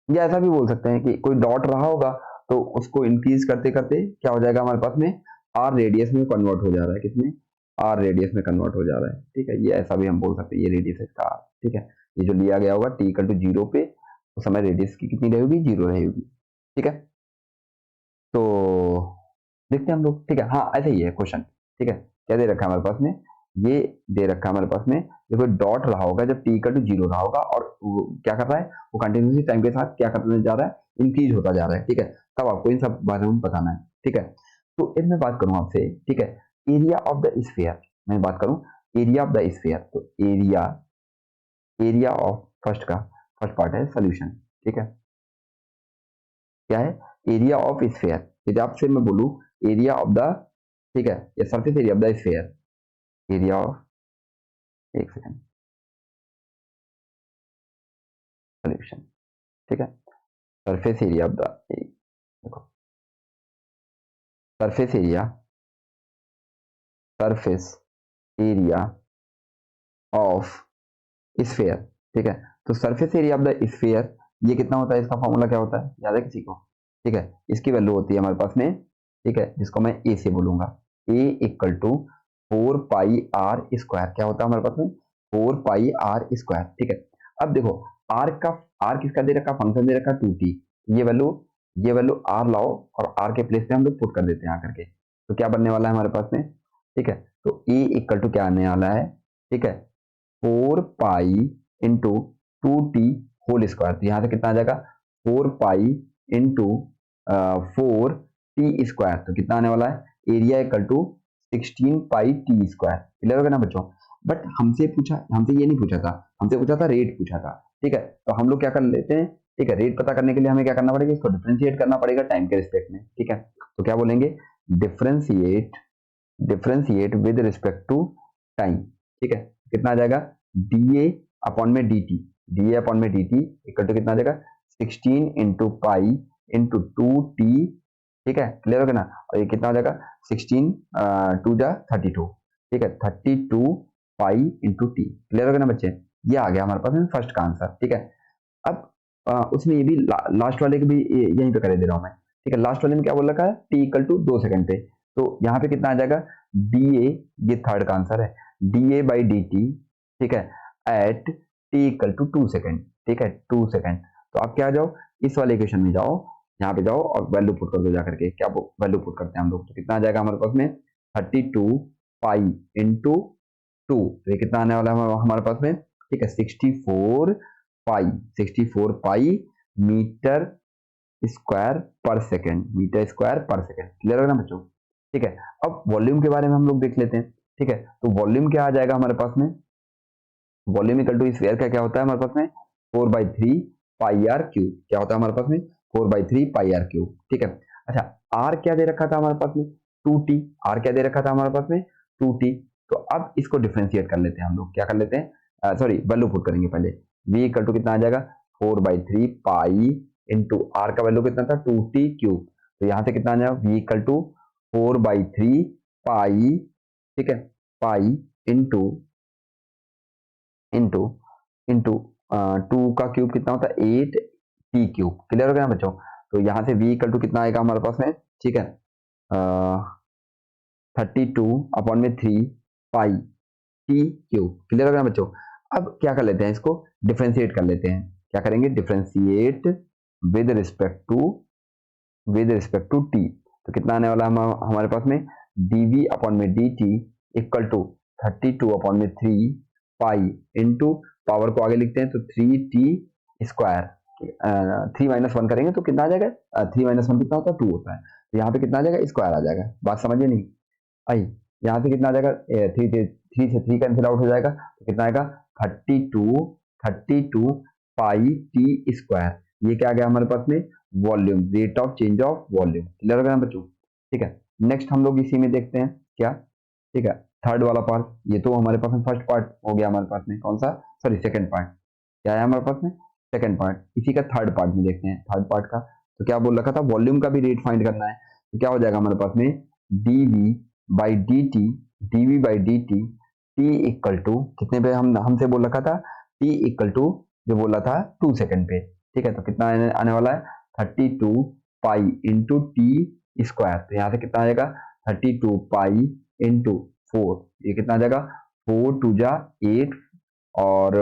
या ऐसा भी बोल सकते हैं कि कोई डॉट रहा होगा तो उसको इंक्रीज करते करते क्या हो जाएगा हमारे पास में, आर रेडियस में कन्वर्ट हो जा रहा है, किसमें, आर रेडियस में कन्वर्ट हो जा रहा है, ठीक है। ये ऐसा भी हम बोल सकते हैं, ये रेडियस है इसका आर, ठीक है। ये जो लिया गया होगा टी इक्वल टू 0 पे, उस समय रेडियस की कितनी रहेगी, 0 रहेगी, ठीक है। तो देखते हैं हम लोग, ठीक है। हाँ ऐसे ही है क्वेश्चन, ठीक है। क्या दे रखा है हमारे पास में, ये दे रखा है हमारे पास में, देखो डॉट रहा होगा जब टी इक्वल टू 0 रहा होगा और वो क्या कर रहा है, वो कंटिन्यूसली टाइम के साथ क्या करने जा रहा है, इंक्रीज होता जा रहा है, ठीक है। तब आपको इन सब बारे में बताना है, ठीक है। तो इसमें बात करूं आपसे, ठीक है, एरिया ऑफ द स्फीयर, मैं बात करूं एरिया ऑफ द स्फीयर, तो एरिया ऑफ फर्स्ट पार्ट है सोल्यूशन, ठीक है। क्या है, एरिया ऑफ स्फीयर, यदि आपसे मैं बोलूं एरिया ऑफ द, ठीक है, या surface area of the sphere, area of, एक सेकंड, सोल्यूशन, ठीक है। सरफेस एरिया ऑफ द, देखो, surface area, surface area of sphere, ठीक है। तो surface area of the sphere ये कितना होता है, इसका फॉर्मूला क्या होता है, याद है किसी को, ठीक है। इसकी वैल्यू होती है हमारे पास में, ठीक है, जिसको मैं ए से बोलूंगा, A equal to 4 pi r square, क्या होता है हमारे पास में, 4 पाई r स्क्वायर, ठीक है। अब देखो आर किसका दे रखा, फंक्शन दे रखा 2t, ये वैल्यू आर लाओ और आर के प्लेस पे हम लोग पुट कर देते हैं आकर के, तो क्या बनने वाला है हमारे पास में, ठीक है। तो ए इक्वल टू क्या आने वाला है, ठीक है, 4 pi into 2t whole square, तो यहाँ से कितना आ जाएगा, 4 पाई इंटू 4t स्क्वायर, तो कितना आने वाला है, area equal to 16 pi t square, clear होगा ना बच्चों। बट हमसे ये नहीं पूछा था, हमसे पूछा था रेट पूछा था, ठीक है। तो हम लोग क्या कर लेते हैं, ठीक है, रेट पता करने के लिए हमें क्या करना पड़ेगा, इसको डिफ्रेंशिएट करना पड़ेगा टाइम के रिस्पेक्ट में, ठीक है। तो क्या बोलेंगे, differentiate with respect to time, ठीक है। कितना आ जाएगा, डी ए अपॉन में डी टी इक्वल टू कितना आ जाएगा, 16 इंटू पाई इंटू 2t, ठीक है, क्लियर हो गया ना। और ये कितना हो जाएगा, 16 2 जा 32, ठीक है, 32 पाई इंटू टी, क्लियर हो गया ना बच्चे। ये आ गया हमारे पास में फर्स्ट का आंसर, ठीक है। अब उसमें ये भी लास्ट वाले के भी यहीं पे कर दे रहा हूँ मैं, ठीक है। लास्ट वाले में क्या बोल रखा है, टी इक्वल टू 2 सेकंड पे, तो यहाँ पे कितना आ जाएगा, डी ए, ये थर्ड का आंसर है, d A by D t, ठीक है, at t equal to 2 second, ठीक है, 2 सेकंड। तो आप क्या आ जाओ, इस वाले इक्वेशन में जाओ, यहाँ पे जाओ और वैल्यू पुट कर दो जाकर के, क्या वैल्यू पुट करते हैं हम लोग, तो कितना आ जाएगा हमारे पास में, 32 पाई इंटू 2, तो ये कितना आने वाला है हमारे पास में, ठीक है, 64 पाई मीटर स्क्वायर पर सेकेंड, क्लियर होगा ना बच्चों, ठीक है। अब वॉल्यूम के बारे में हम लोग देख लेते हैं, ठीक है। तो वॉल्यूम क्या आ जाएगा हमारे पास में, वॉल्यूम इक्वल टू स्फीयर का क्या होता है हमारे पास में, 4/3 पाई आर क्यूब, क्या होता है हमारे पास में, 4/3 पाई आर क्यूब, ठीक है। अच्छा आर क्या दे रखा था हमारे पास में, 2t, आर क्या दे रखा था हमारे पास में, 2t। तो अब इसको डिफ्रेंशिएट कर लेते हैं हम लोग, क्या कर लेते हैं, सॉरी वैल्यू पुट करेंगे पहले, v इक्वल टू कितना आ जाएगा, 4/3 पाई इंटू आर का वैल्यू कितना था, 2t क्यूब, तो यहाँ से कितना आ जाएगा, v इक्वल टू 4/3 पाई, ठीक है, पाई इंटू इंटू इंटू 2 का क्यूब कितना होता है, 8t क्यूब, क्लियर हो गया ना बच्चों। तो यहाँ से v इक्वल टू कितना आएगा हमारे पास में, ठीक है, 32 अपॉन में 3 पाई टी क्यूब, क्लियर हो गया ना बच्चों। अब क्या कर लेते हैं, इसको डिफरेंशिएट कर लेते हैं। क्या करेंगे, differentiate with respect to t. तो कितना आने वाला हमारे पास में, dv अपॉन में dt इक्वल टू 32 अपॉन में 3 पाई इंटू पावर को आगे लिखते हैं तो 3t स्क्वायर। 3 - 1 करेंगे तो कितना आ जाएगा, 3 - 1 कितना होता है, 2 होता है। तो यहाँ पे कितना आ जाएगा, स्क्वायर आ जाएगा। बात समझिए नहीं आई। यहाँ से कितना आ जाएगा, 3 से 3 कैंसिल आउट हो जाएगा तो कितना आएगा 32 पाई टी स्क्वायर। ये क्या आ गया हमारे पास में, volume, rate of change of volume. Clear हो गया ना बच्चों, ठीक है। नेक्स्ट हम लोग इसी में देखते हैं क्या, ठीक है, थर्ड वाला पार्ट। ये तो हमारे पास में फर्स्ट पार्ट हो गया हमारे पास में, कौन सा, सॉरी सेकंड पार्ट। क्या है हमारे पास में, सेकंड पार्ट। इसी का थर्ड पार्ट में देखते हैं, थर्ड पार्ट का। तो क्या बोल रखा था, वॉल्यूम का भी रेट फाइंड करना है। तो क्या हो जाएगा हमारे पास में, dv by dt t equal to कितने पे हमसे बोल रखा था, t इक्वल टू जो बोला था 2 सेकंड पे, ठीक है। तो कितना आने वाला है, 32 पाई इंटू टी स्क्वायर। तो यहाँ से कितना आ जाएगा, 32 पाई इंटू 4, ये कितना आ जाएगा, 4 2 जा 8 और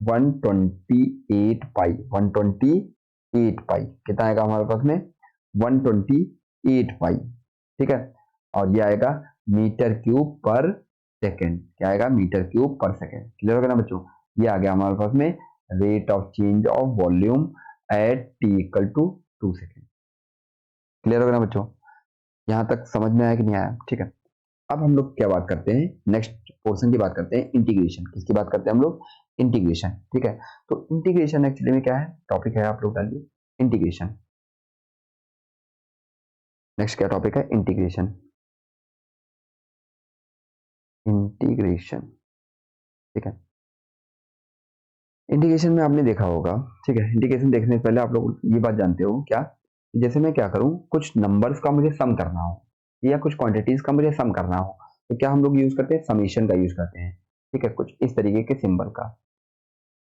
128 पाई, 128 पाई कितना आएगा हमारे पास में, 128 पाई, ठीक है। और ये आएगा मीटर क्यूब पर सेकेंड। क्या आएगा, मीटर क्यूब पर सेकेंड। क्लियर हो गया ना बच्चों, ये आ गया हमारे पास में rate of change of volume at t equal to 2 second. Clear हो गया ना बच्चों, यहाँ तक समझ में आया कि नहीं आया, ठीक है। अब हम लोग क्या बात करते हैं, नेक्स्ट पोर्शन की बात करते हैं, इंटीग्रेशन। किसकी बात करते हैं हम लोग, इंटीग्रेशन, ठीक है। तो इंटीग्रेशन एक्चुअली में क्या है, टॉपिक है, आप लोग डालिए इंटीग्रेशन। नेक्स्ट क्या टॉपिक है, इंटीग्रेशन। इंटीग्रेशन, ठीक है। इंटीग्रेशन में आपने देखा होगा, ठीक है। इंटीग्रेशन देखने से पहले आप लोग ये बात जानते हो क्या, जैसे मैं क्या करूं, कुछ नंबर्स का मुझे सम करना हो या कुछ क्वांटिटीज का मुझे सम करना हो, तो क्या हम लोग यूज करते हैं, समीशन का यूज करते हैं, ठीक है। कुछ इस तरीके के सिंबल का,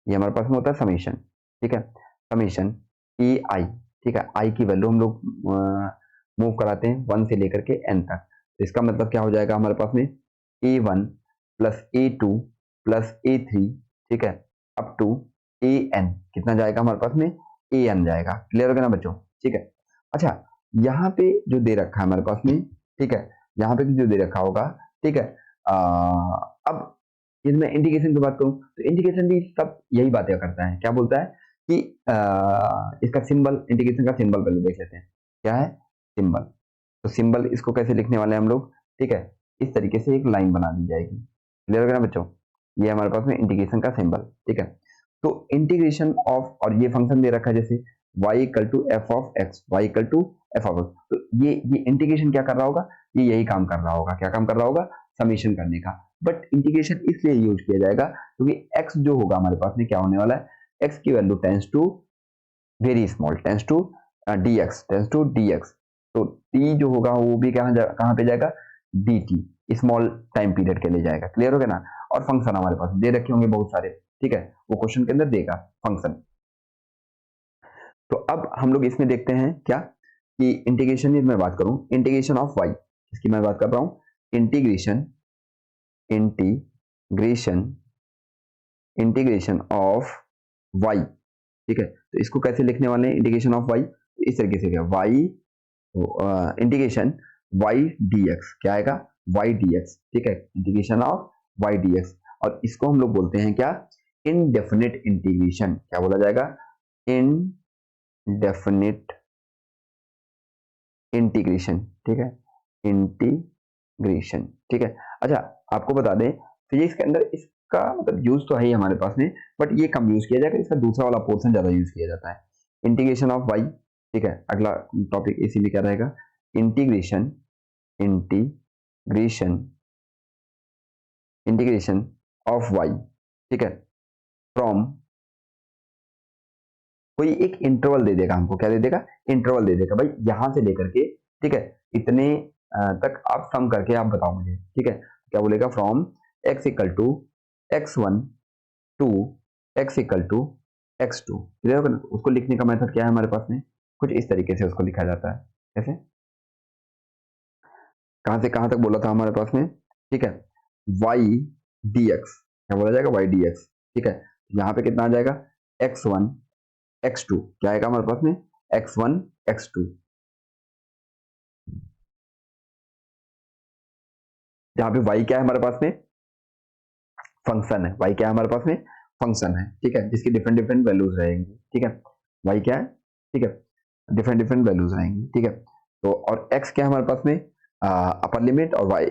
ये हमारे पास में होता है समीशन, ठीक है। समीशन ए आई, ठीक है। आई की वैल्यू हम लोग मूव कराते हैं 1 से लेकर के n तक। तो इसका मतलब क्या हो जाएगा हमारे पास में, a1 plus a2 plus a3, ठीक है, अप टू an। कितना जाएगा हमारे पास में, an जाएगा। क्लियर हो गया ना बच्चों, ठीक है। अच्छा, यहाँ पे जो दे रखा है हमारे पास में, ठीक है, यहाँ पे जो दे रखा होगा, ठीक है। अब इसमें इंडिकेशन की बात करूं तो इंडिकेशन भी सब यही बातें करता है। क्या बोलता है कि इसका सिंबल, इंडिकेशन का सिंबल पहले देख लेते हैं, क्या है सिंबल। तो सिंबल इसको कैसे लिखने वाले हैं हम लोग, ठीक है, इस तरीके से एक लाइन बना दी जाएगी। क्लियर हो गया ना बच्चों, ये हमारे पास में इंटीग्रेशन का सिंबल, ठीक है। तो इंटीग्रेशन ऑफ, और ये फंक्शन दे रखा है जैसे y equal to F of x, y equal to F of x. तो ये इंटीग्रेशन क्या कर रहा होगा, ये यही काम कर रहा होगा। क्या काम कर रहा होगा, समीशन करने का। बट इंटीग्रेशन इसलिए यूज किया जाएगा क्योंकि x जो होगा हमारे पास में क्या होने वाला है, x की value tends to very small, tends to dx। तो t जो होगा वो भी कहाँ पे जाएगा, dt, स्मॉल टाइम पीरियड के लिए जाएगा। क्लियर हो गया ना। और फंक्शन हमारे पास दे रखे होंगे बहुत सारे, ठीक है, वो क्वेश्चन के अंदर देगा फंक्शन। तो अब हम लोग इसमें देखते हैं क्या, कि इंटीग्रेशन में मैं बात करूं, इंटीग्रेशन ऑफ y, इसकी मैं बात कर रहा हूं, इंटीग्रेशन इंटीग्रेशन ऑफ y, ठीक है। तो इसको कैसे लिखने वाले हैं, इंटीग्रेशन ऑफ y, इस तरीके से, क्या y इंटीग्रेशन y dx, क्या आएगा y dx, ठीक है, इंटीग्रेशन ऑफ y dx। और इसको हम लोग बोलते हैं क्या, इनडेफिनिट इंटीग्रेशन। क्या बोला जाएगा, इनडेफिनिट इंटीग्रेशन, ठीक है, इंटीग्रेशन, ठीक है। अच्छा, आपको बता दें फिजिक्स के अंदर इसका मतलब यूज तो है ही हमारे पास में, बट ये कम यूज किया जाएगा, इसका दूसरा वाला पोर्शन ज्यादा यूज किया जाता है, इंटीग्रेशन ऑफ y, ठीक है। अगला टॉपिक इसीलिए क्या रहेगा, integration integration integration of y, ठीक है, फ्रॉम, कोई एक इंटरवल दे देगा हमको, क्या दे देगा, इंटरवल दे देगा भाई, यहां से लेकर के, ठीक है, इतने तक आप सम करके आप बताओ मुझे, ठीक है। क्या बोलेगा, from x equal to x1 टू x equal to x2। Clear होगा ना। उसको लिखने का मेथड क्या है हमारे पास में, कुछ इस तरीके से उसको लिखा जाता है। कैसे, कहां से कहां तक बोला था हमारे पास में, ठीक है, y dx, क्या बोला जाएगा, y dx, ठीक है, यहाँ पे कितना आ जाएगा x1 x2, क्या आएगा हमारे पास में x1 x2, यहाँ पे y क्या है हमारे पास में फंक्शन है, y क्या है हमारे पास में फंक्शन है, ठीक है, जिसकी डिफरेंट डिफरेंट वैल्यूज रहेंगी, ठीक है, y क्या है, ठीक है, डिफरेंट डिफरेंट वैल्यूज रहेंगी, ठीक है, तो और x क्या है हमारे पास में अपर लिमिट, और y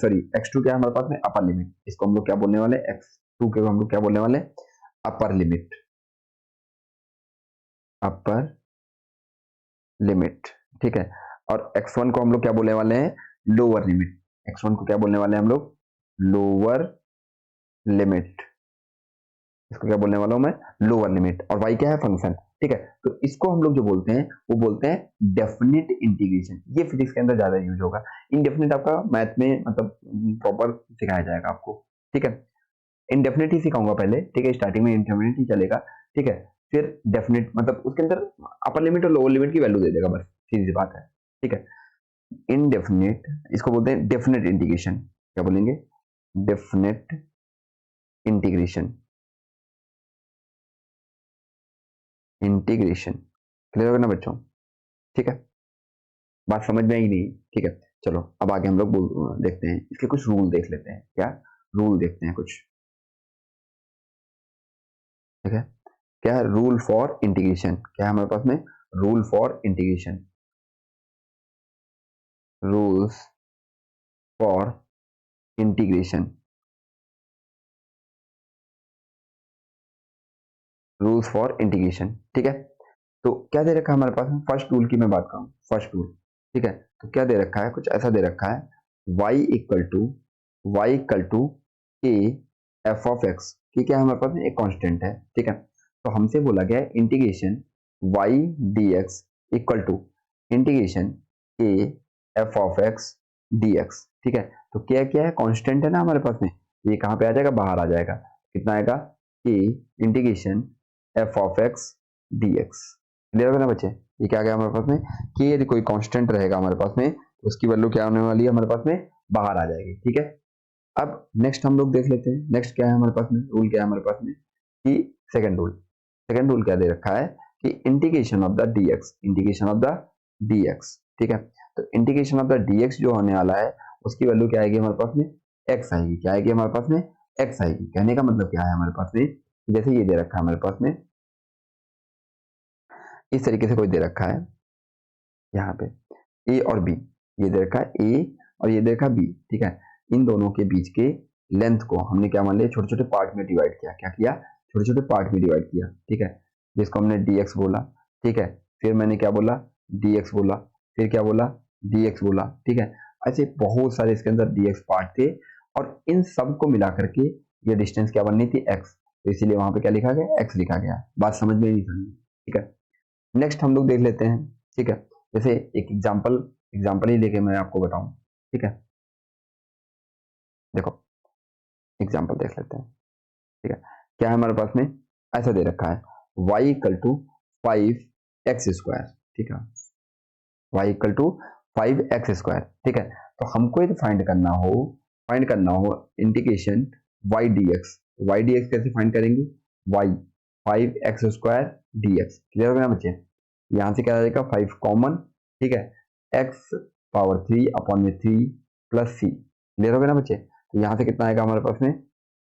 सॉरी x2 क्या है हमारे पास में अपर लिमिट, इसको हम लोग क्या बोलने वाले x2 के हम लोग क्या बोलने वाले अपर लिमिट, अपर लिमिट, ठीक है, और x1 को हम लोग क्या बोलने वाले हैं लोअर लिमिट, x1 को क्या बोलने वाले हैं हम लोग लोअर लिमिट, इसको क्या बोलने वाला हूं मैं लोअर लिमिट, और y क्या है फंक्शन, ठीक है, तो इसको हम लोग जो बोलते हैं वो बोलते हैं डेफिनिट इंटीग्रेशन, ये फिजिक्स के अंदर ज्यादा यूज होगा, इनडेफिनिट आपका मैथ में मतलब प्रॉपर सिखाया जाएगा आपको, ठीक है, इनडेफिनिट ही सिखाऊंगा पहले, ठीक है, स्टार्टिंग में इनडेफिनिट ही चलेगा, ठीक है, फिर डेफिनिट मतलब उसके अंदर अपर लिमिट और लोअर लिमिट की वैल्यू दे देगा, बस सीधी सी बात है, ठीक है, इनडेफिनिट इसको बोलते हैं डेफिनेट इंटीग्रेशन, क्या बोलेंगे डेफिनेट इंटीग्रेशन, इंटीग्रेशन, क्लियर होगा ना बच्चों, ठीक है, बात समझ में आई नहीं, ठीक है, चलो अब आगे हम लोग देखते हैं इसके कुछ रूल देख लेते हैं, क्या रूल देखते हैं कुछ, ठीक है, क्या है रूल फॉर इंटीग्रेशन, क्या है हमारे पास में rule for integration, rules for integration, rules for integration, ठीक है, तो क्या दे रखा है हमारे पास में फर्स्ट रूल की मैं बात करूं, फर्स्ट रूल, ठीक है, तो क्या दे रखा है कुछ ऐसा दे रखा है y equal to a f of x, कि क्या है हमारे पास में एक कांस्टेंट है, ठीक है, तो हमसे बोला गया है integration y dx equal to integration a f of x dx, ठीक है, तो क्या क्या है कांस्टेंट है ना हमारे पास में, ये कहाँ पे आ जाएगा बाहर आ जाएगा, कितना आएगा a integration f of x dx, clear होगा ना बच्चे, ये क्या आ गया हमारे पास में कि यदि कोई कांस्टेंट रहेगा हमारे पास में तो उसकी वैल्यू क्या होने वाली है हमारे पास में बाहर आ जाएगी, ठीक है, अब नेक्स्ट हम लोग देख लेते हैं नेक्स्ट क्या है हमारे पास में रूल क्या है हमारे पास में कि सेकंड रूल क्या दे रखा है कि integration of the dx, integration of the dx, ठीक है, तो इंटीग्रेशन ऑफ द dx जो होने वाला है उसकी वैल्यू क्या आएगी हमारे पास में x आएगी, क्या आएगी हमारे पास में x आएगी, कहने का मतलब क्या है हमारे पास में जैसे ये दे रखा है हमारे पास में इस तरीके से कोई दे रखा है यहाँ पे a और b, ये दे रखा है a और ये दे रखा b, ठीक है, इन दोनों के बीच के लेंथ को हमने क्या मान लिया छोटे छोटे पार्ट में डिवाइड किया, क्या किया छोटे छोटे पार्ट में डिवाइड किया, ठीक है, जिसको हमने dx बोला, ठीक है, फिर मैंने क्या बोला dx बोला, फिर क्या बोला dx बोला, ठीक है, ऐसे बहुत सारे इसके अंदर dx पार्ट थे और इन सब को मिला करके ये डिस्टेंस क्या बननी थी x, तो इसीलिए वहां पे क्या लिखा गया x लिखा गया, बात समझ में नहीं समझ, ठीक है, नेक्स्ट हम लोग देख लेते हैं, ठीक है, जैसे एक एग्जाम्पल ही लेके मैं आपको बताऊं, ठीक है, देखो एग्जाम्पल देख लेते हैं, ठीक है, क्या है हमारे पास में ऐसा दे रखा है y इक्वल टू 5x², ठीक है, y इक्वल टू 5x², ठीक है, तो हमको यदि फाइंड करना हो इंटीग्रेशन y dx कैसे फाइंड करेंगे y 5x² dx, क्लियर हो गया बच्चे, यहाँ से क्या आ जाएगा 5 कॉमन, ठीक है, x पावर 3 अपॉन में 3 प्लस c, क्लियर हो गया ना बच्चे, तो यहाँ से कितना आएगा हमारे पास में,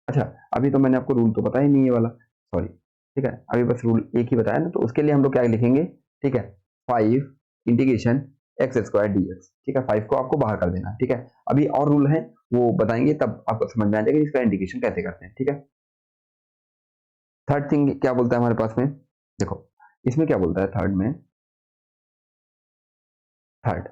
अच्छा अभी तो मैंने आपको रूल तो पता ही नहीं है वाला, सॉरी, ठीक है, अभी बस रूल एक ही बताया ना, तो उसके लिए हम लोग क्या लिखेंगे, ठीक है, 5 इंटीग्रेशन x² dx, ठीक है, 5 को आपको बाहर कर देना, ठीक है, अभी और रूल है वो बताएंगे तब आपको समझ में आ जाएगा इसका इंटीग्रेशन कैसे करते हैं, ठीक है, थर्ड थिंग क्या बोलता है हमारे पास में, देखो इसमें क्या बोलता है थर्ड,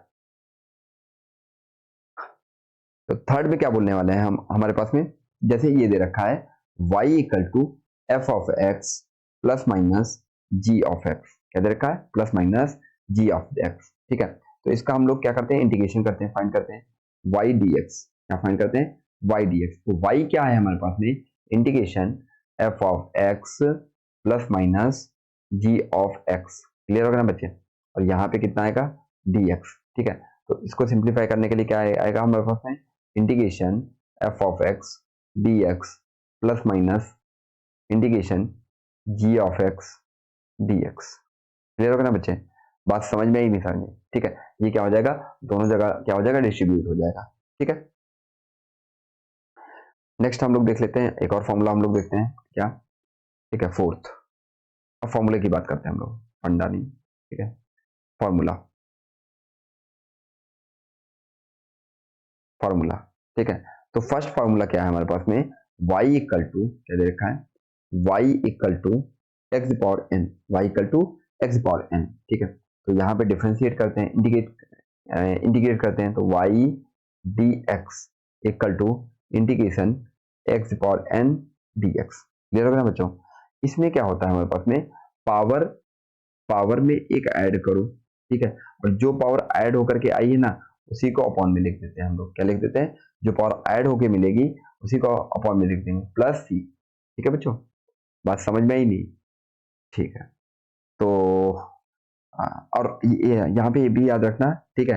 तो थर्ड में क्या बोलने वाले हैं हम हमारे पास में जैसे ये दे रखा है y equal to F of x plus minus g of x, क्या दे रखा है plus minus g of x, ठीक है, तो इसका हम लोग क्या करते हैं इंटीग्रेशन करते हैं, फाइंड करते हैं y dx, क्या फाइंड करते हैं y dx, तो y क्या है हमारे पास में integration f of x plus minus g of x, clear हो गया ना बच्चे, और यहाँ पे कितना आएगा dx, ठीक है, तो इसको सिंप्लीफाई करने के लिए क्या आएगा हमारे पास में integration f of x d x plus minus integration g of x d x. Clear होगा ना बच्चे, बात समझ में आई नहीं समझ में, ठीक है। ये क्या हो जाएगा, दोनों जगह क्या हो जाएगा, डिस्ट्रीब्यूट हो जाएगा, ठीक है। नेक्स्ट हम लोग देख लेते हैं एक और फॉर्मूला हम लोग देखते हैं क्या, ठीक है, फोर्थ। अब फॉर्मूले की बात करते हैं हम लोग, फंडा नहीं, ठीक है। फॉर्मूला, फॉर्मूला, ठीक है। तो फर्स्ट फॉर्मूला क्या है हमारे पास में, y इक्वल टू क्या दे रखा है, y equal to x power n, y equal to x power n, ठीक है। तो यहाँ पे डिफरेंशिएट करते हैं, इंटीग्रेट करते हैं, तो y d x equal to integration x power n d x. Clear होगा ना बच्चों। इसमें क्या होता है हमारे पास में, पावर, पावर में एक ऐड करो, ठीक है, और जो पावर ऐड होकर के आई है ना उसी को अपॉन में लिख देते हैं हम लोग, क्या लिख देते हैं, जो पावर ऐड होके मिलेगी उसी को अपॉन में लिख देंगे, प्लस सी। ठीक है बच्चों, बात समझ में आई नहीं, ठीक है। तो और यहाँ पे ये भी याद रखना, ठीक है।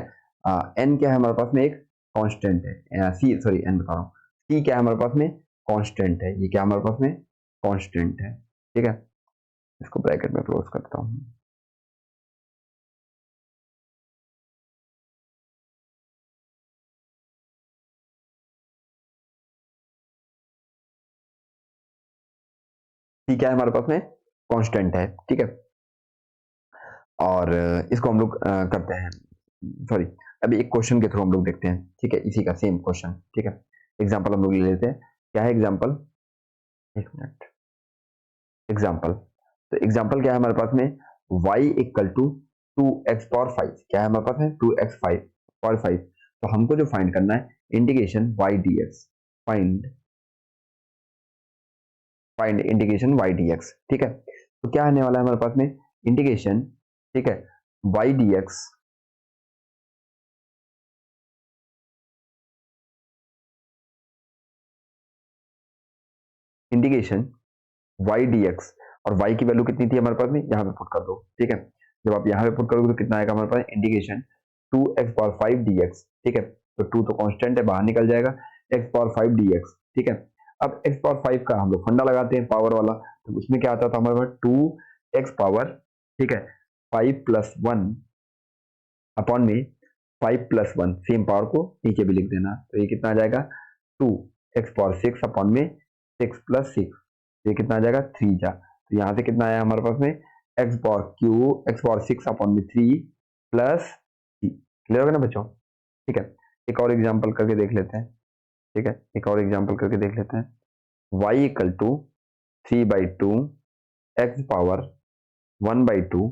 एन क्या है हमारे पास में, एक कांस्टेंट है, सी सॉरी एन बता रहा हूँ, सी क्या है हमारे पास में, कांस्टेंट है, ये क्या हमारे पास में, कांस्टेंट है, ठीक है। इसको ब्रैकेट में क्लोज करता हूँ। सी क्या है हमारे पास में, कांस्टेंट है, ठीक है। और इसको हम लोग करते हैं, सॉरी अभी एक क्वेश्चन के थ्रू हम लोग देखते हैं, ठीक है, इसी का सेम क्वेश्चन, ठीक है। एग्जांपल हम लोग ले लेते हैं, क्या है एग्जांपल, एक मिनट, एग्जांपल, तो एग्जांपल क्या है हमारे पास में, y equal to 2x power 5, क्या है हमारे पास में 2x पावर 5, तो हमको जो फाइंड करना है integration y dx, find find integration y dx, ठीक है। तो क्या आने वाला है हमारे पास में इंटीग्रेशन, ठीक है, y dx, integration y dx, और y की वैल्यू कितनी थी हमारे पास में, यहाँ पे पुट कर दो, ठीक है। जब आप यहाँ पे पुट करोगे तो कितना आएगा हमारे पास, इंटीग्रेशन 2x पावर 5 dx, ठीक है। तो 2 तो कांस्टेंट है, बाहर निकल जाएगा, x पावर 5 dx, ठीक है। अब x पावर 5 का हम लोग फंडा लगाते हैं पावर वाला, तो उसमें क्या आता था हमारे पास 2x पावर, ठीक है, 5 प्लस 1 अपॉन में 5 प्लस 1, सेम पावर को नीचे भी लिख देना, तो ये कितना आ जाएगा 2x पावर 6 अपॉन में 6 प्लस 6, ये कितना आ जाएगा 3 जा, तो यहाँ से कितना आया हमारे पास में x पावर 6 अपॉन में 3 प्लस 3। क्लियर होगा ना बच्चों, ठीक है। एक और एग्जांपल करके देख लेते हैं, ठीक है, एक और एग्जांपल करके देख लेते हैं, y equal to 3/2 x power 1/2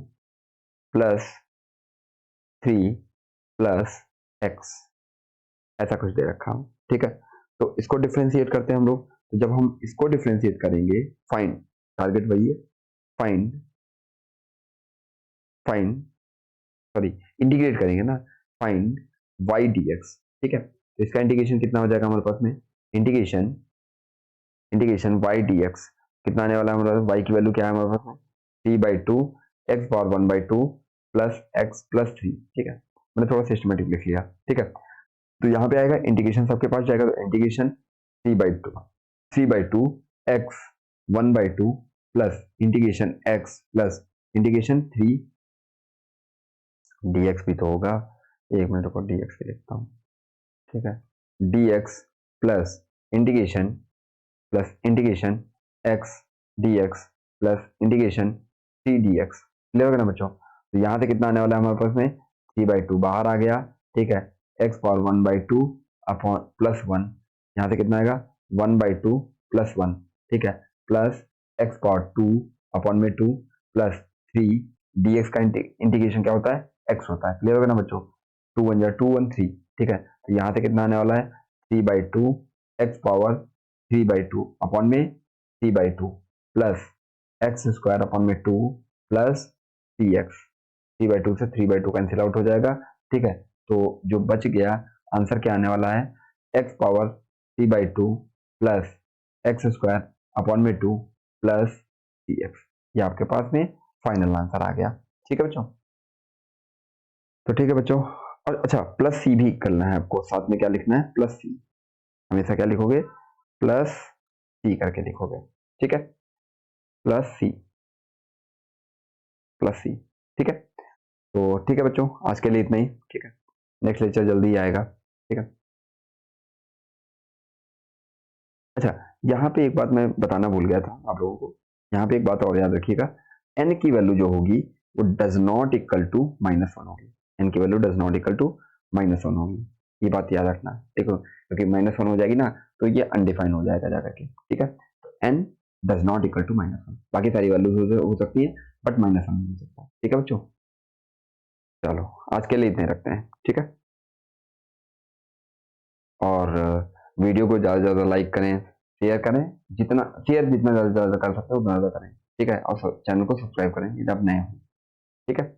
plus 3 plus x, ऐसा कुछ दे रखा हूं, ठीक है। तो इसको डिफरेंशिएट करते हैं हम लोग, तो जब हम इसको डिफरेंशिएट करेंगे, फाइंड, टारगेट वही है, फाइंड फाइंड सॉरी इंटीग्रेट करेंगे ना, फाइंड y dx, ठीक है। तो इसका इंटीग्रेशन कितना हो जाएगा हमारे पास में, इंटीग्रेशन इंटीग्रेशन y dx कितना आने वाला है हमारे पास, y की वैल्यू क्या है हमारे पास में 3/2 x power 1/2 plus x plus 3, ठीक है। मैंने थोड़ा सिस्टमेटिक लिख लिया, ठीक है। तो यहाँ पे आएगा इंटीग्रेशन, सबके पास जाएगा, तो integration 3/2 x 1/2 plus integration x plus integration 3 dx भी तो होगा, एक मिनट को dx भी लिखता हूँ, ठीक है, dx plus integration x dx plus integration 3 dx। Clear होगा ना बच्चों। तो यहाँ से कितना आने वाला है हमारे पास में 3/2 बाहर आ गया, ठीक है, x पावर 1/2 अपॉन प्लस 1, यहाँ से कितना आएगा 1/2 प्लस 1, ठीक है, प्लस x पावर 2 अपॉन में 2 प्लस 3 dx का इंटीग्रेशन क्या होता है x होता है। क्लियर होगा ना बच्चों, 2 1 जा 2 1 3, ठीक है। तो यहाँ से कितना आने वाला है 3/2 x पावर 3/2 अपॉन में 3/2 प्लस एक्स स्क्वायर अपॉन में 2 प्लस 3x, 3/2 से 3/2 कैंसिल आउट हो जाएगा, ठीक है। तो जो बच गया आंसर क्या आने वाला है, x power 3/2 plus x square upon में 2 प्लस 3x, ये आपके पास में फाइनल आंसर आ गया, ठीक है बच्चों। तो ठीक है बच्चों, और अच्छा प्लस सी भी करना है आपको, साथ में क्या लिखना है प्लस सी, हमेशा क्या लिखोगे प्लस सी करके लिखोगे, ठीक है। प्लस सी। ठीक है, तो ठीक है बच्चों, आज के लिए इतना ही। ठीक है, नेक्स्ट लेक्चर जल्दी ही आएगा। ठीक है, अच्छा यहाँ पे एक बात मैं बताना भूल गया था आप लोगों को, यहाँ पे एक बात और याद रखिएगा, n की वैल्यू जो होगी वो डज नॉट इक्वल टू -1 होगी। n की value does not equal to -1 होगी, ये बात याद रखना। देखो क्योंकि -1 हो जाएगी ना तो ये अनडिफाइन हो जाएगा जाकर के। ठीक है, तो n does not equal to -1, बाकी सारी वैल्यूज हो सकती है बट -1 नहीं हो सकता। ठीक है बच्चों, चलो आज के लिए इतने रखते हैं। ठीक है, और वीडियो को ज़्यादा से ज़्यादा लाइक करें, शेयर करें, जितना शेयर जितना ज़्यादा से ज़्यादा कर सकते हो उतना ज़्यादा करें। ठीक है, और चैनल को सब्सक्राइब करें यदि आप नए हो। ठीक है।